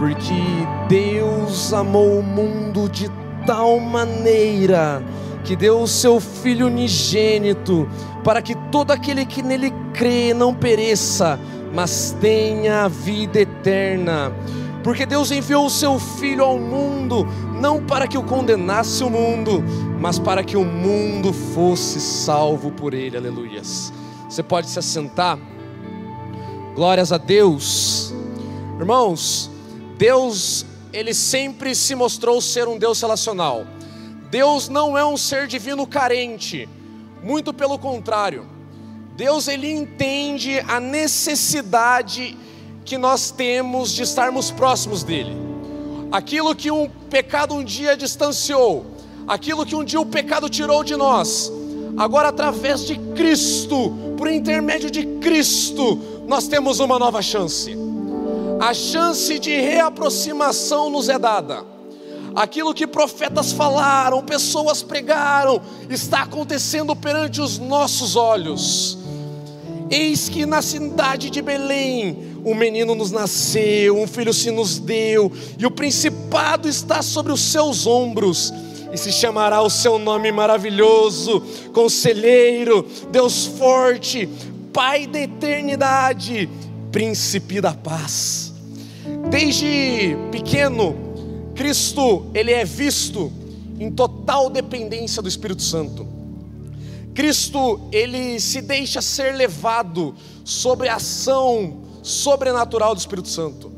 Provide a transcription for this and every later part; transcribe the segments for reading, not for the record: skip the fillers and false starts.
Porque Deus amou o mundo de tal maneira que deu o seu Filho unigênito, para que todo aquele que nele crê não pereça, mas tenha a vida eterna. Porque Deus enviou o seu Filho ao mundo, não para que o condenasse o mundo, mas para que o mundo fosse salvo por ele. Aleluias. Você pode se assentar. Glórias a Deus. Irmãos, Deus, Ele sempre se mostrou ser um Deus relacional. Deus não é um ser divino carente, muito pelo contrário. Deus, Ele entende a necessidade que nós temos de estarmos próximos dEle. Aquilo que um pecado um dia distanciou, aquilo que um dia o pecado tirou de nós, agora através de Cristo, por intermédio de Cristo, nós temos uma nova chance. A chance de reaproximação nos é dada. Aquilo que profetas falaram, pessoas pregaram, está acontecendo perante os nossos olhos. Eis que na cidade de Belém um menino nos nasceu, um filho se nos deu, e o principado está sobre os seus ombros, e se chamará o seu nome maravilhoso, Conselheiro, Deus forte, Pai da eternidade, Príncipe da paz. Desde pequeno, Cristo, Ele é visto em total dependência do Espírito Santo. Cristo, Ele se deixa ser levado sobre a ação sobrenatural do Espírito Santo.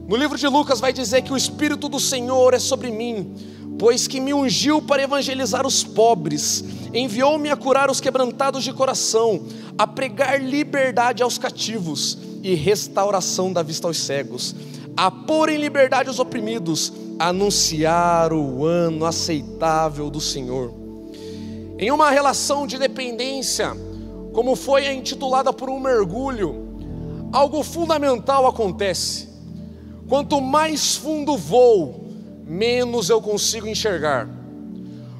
No livro de Lucas vai dizer que o Espírito do Senhor é sobre mim, pois que me ungiu para evangelizar os pobres, enviou-me a curar os quebrantados de coração, a pregar liberdade aos cativos e restauração da vista aos cegos, a pôr em liberdade os oprimidos, a anunciar o ano aceitável do Senhor. Em uma relação de dependência, como foi intitulada por um mergulho, algo fundamental acontece. Quanto mais fundo vou, menos eu consigo enxergar.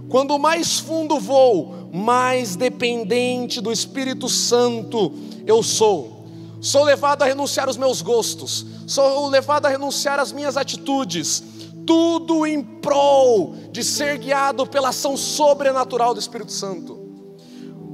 Quando mais fundo vou, mais dependente do Espírito Santo eu sou. Sou levado a renunciar aos meus gostos, sou levado a renunciar às minhas atitudes, tudo em prol de ser guiado pela ação sobrenatural do Espírito Santo.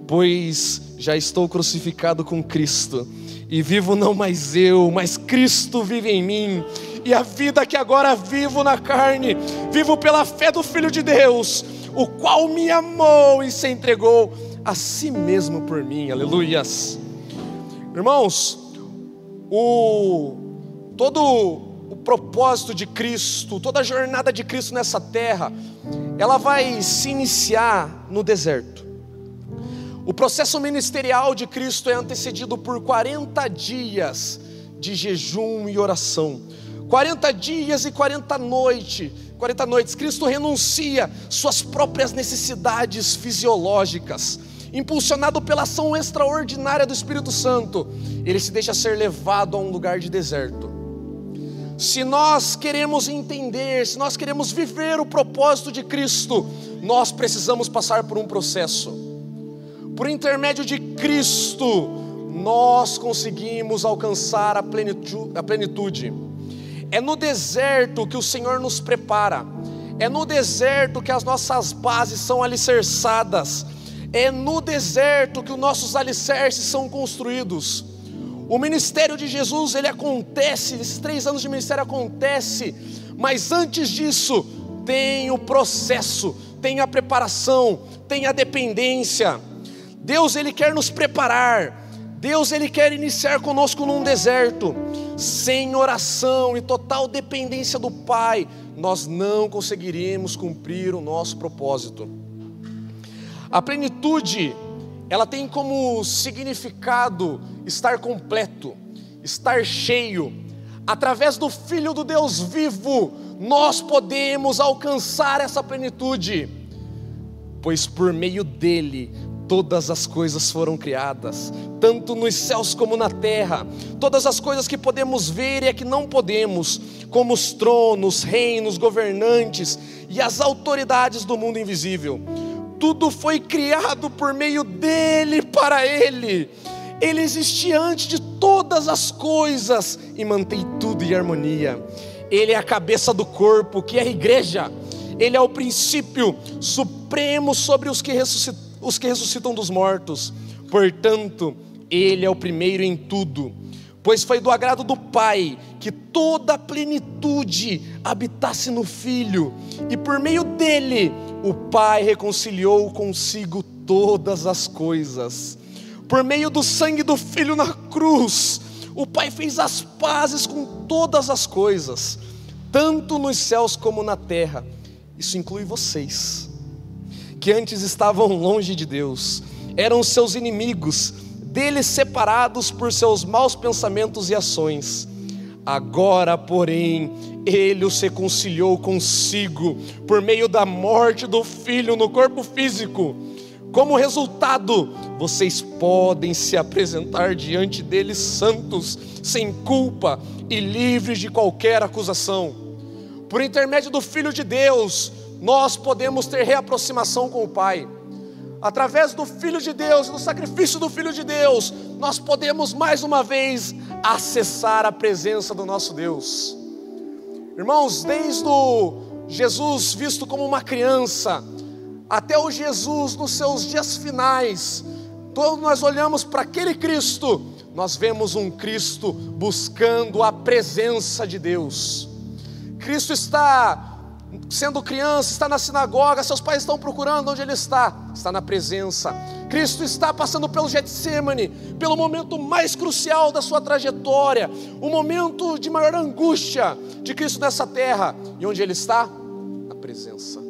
Pois já estou crucificado com Cristo, e vivo não mais eu, mas Cristo vive em mim. E a vida que agora vivo na carne, vivo pela fé do Filho de Deus, o qual me amou e se entregou a si mesmo por mim. Aleluias. Irmãos, todo o propósito de Cristo, toda a jornada de Cristo nessa terra, ela vai se iniciar no deserto. O processo ministerial de Cristo é antecedido por 40 dias de jejum e oração. 40 dias e 40 noites, Cristo renuncia suas próprias necessidades fisiológicas, impulsionado pela ação extraordinária do Espírito Santo. Ele se deixa ser levado a um lugar de deserto. Se nós queremos entender, se nós queremos viver o propósito de Cristo, nós precisamos passar por um processo. Por intermédio de Cristo, nós conseguimos alcançar a plenitude. É no deserto que o Senhor nos prepara. É no deserto que as nossas bases são alicerçadas. É no deserto que os nossos alicerces são construídos. O ministério de Jesus, ele acontece, esses 3 anos de ministério acontece, mas antes disso, tem o processo, tem a preparação, tem a dependência. Deus, ele quer nos preparar. Deus, ele quer iniciar conosco num deserto. Sem oração e total dependência do Pai, nós não conseguiríamos cumprir o nosso propósito. A plenitude, ela tem como significado estar completo, estar cheio. Através do Filho do Deus vivo, nós podemos alcançar essa plenitude, pois por meio dele todas as coisas foram criadas, tanto nos céus como na terra. Todas as coisas que podemos ver e a que não podemos, como os tronos, reinos, governantes e as autoridades do mundo invisível. Tudo foi criado por meio dele, para ele. Ele existia antes de todas as coisas e mantém tudo em harmonia. Ele é a cabeça do corpo, que é a igreja. Ele é o princípio supremo sobre os que ressuscitam dos mortos. Portanto, Ele é o primeiro em tudo, pois foi do agrado do Pai que toda a plenitude habitasse no Filho, e por meio dele o Pai reconciliou consigo todas as coisas. Por meio do sangue do Filho na cruz, o Pai fez as pazes com todas as coisas, tanto nos céus como na terra. Isso inclui vocês, que antes estavam longe de Deus, eram seus inimigos, deles separados por seus maus pensamentos e ações. Agora, porém, Ele os reconciliou consigo, por meio da morte do Filho no corpo físico. Como resultado, vocês podem se apresentar diante dele santos, sem culpa e livres de qualquer acusação. Por intermédio do Filho de Deus, nós podemos ter reaproximação com o Pai. Através do Filho de Deus, do sacrifício do Filho de Deus, nós podemos mais uma vez acessar a presença do nosso Deus. Irmãos, desde o Jesus visto como uma criança, até o Jesus nos seus dias finais, quando nós olhamos para aquele Cristo, nós vemos um Cristo buscando a presença de Deus. Cristo está sendo criança, está na sinagoga, seus pais estão procurando onde Ele está na presença. Cristo está passando pelo Getsemane, pelo momento mais crucial da sua trajetória, o momento de maior angústia de Cristo nessa terra, e onde Ele está? Na presença.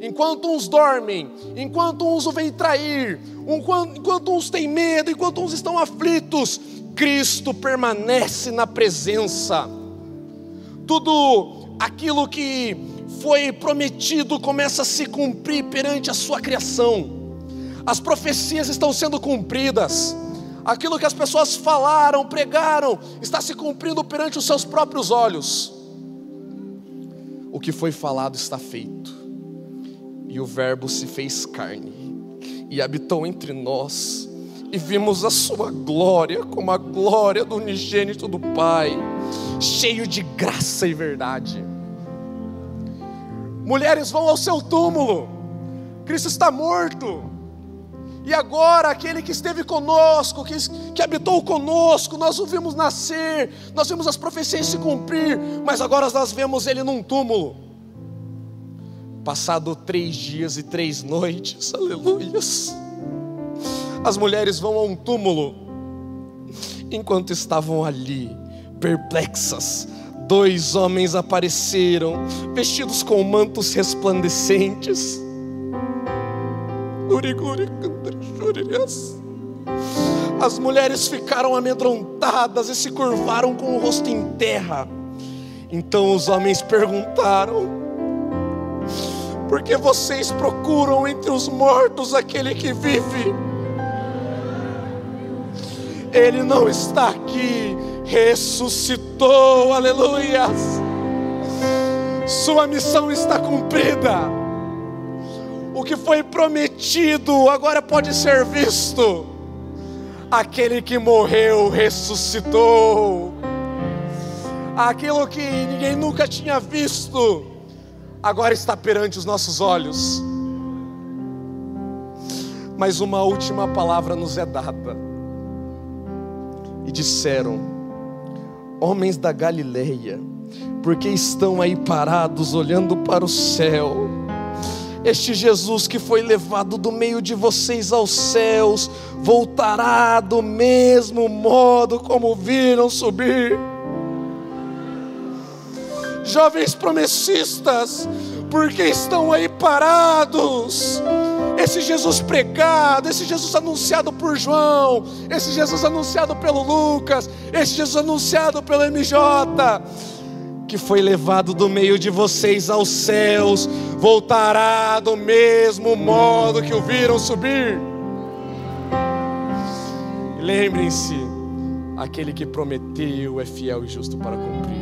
Enquanto uns dormem, enquanto uns o vêm trair, enquanto uns têm medo, enquanto uns estão aflitos, Cristo permanece na presença. Tudo aquilo que foi prometido começa a se cumprir perante a sua criação. As profecias estão sendo cumpridas. Aquilo que as pessoas falaram, pregaram, está se cumprindo perante os seus próprios olhos. O que foi falado está feito. E o Verbo se fez carne e habitou entre nós, e vimos a sua glória como a glória do unigênito do Pai, cheio de graça e verdade. Mulheres vão ao seu túmulo, Cristo está morto, e agora aquele que esteve conosco, que habitou conosco, nós o vimos nascer, nós vimos as profecias se cumprir, mas agora nós vemos Ele num túmulo. Passado 3 dias e 3 noites, aleluias, as mulheres vão a um túmulo. Enquanto estavam ali, perplexas, 2 homens apareceram, vestidos com mantos resplandecentes. As mulheres ficaram amedrontadas e se curvaram com o rosto em terra. Então os homens perguntaram: por que vocês procuram entre os mortos aquele que vive? Ele não está aqui, ressuscitou, aleluias. Sua missão está cumprida. O que foi prometido agora pode ser visto. Aquele que morreu ressuscitou. Aquilo que ninguém nunca tinha visto agora está perante os nossos olhos. Mas uma última palavra nos é dada. E disseram: homens da Galileia, por que estão aí parados olhando para o céu? Este Jesus que foi levado do meio de vocês aos céus voltará do mesmo modo como viram subir. Jovens promessistas, por que estão aí parados? Esse Jesus pregado, esse Jesus anunciado por João, esse Jesus anunciado pelo Lucas, esse Jesus anunciado pelo MJ, que foi levado do meio de vocês aos céus, voltará do mesmo modo que o viram subir. Lembrem-se, aquele que prometeu é fiel e justo para cumprir.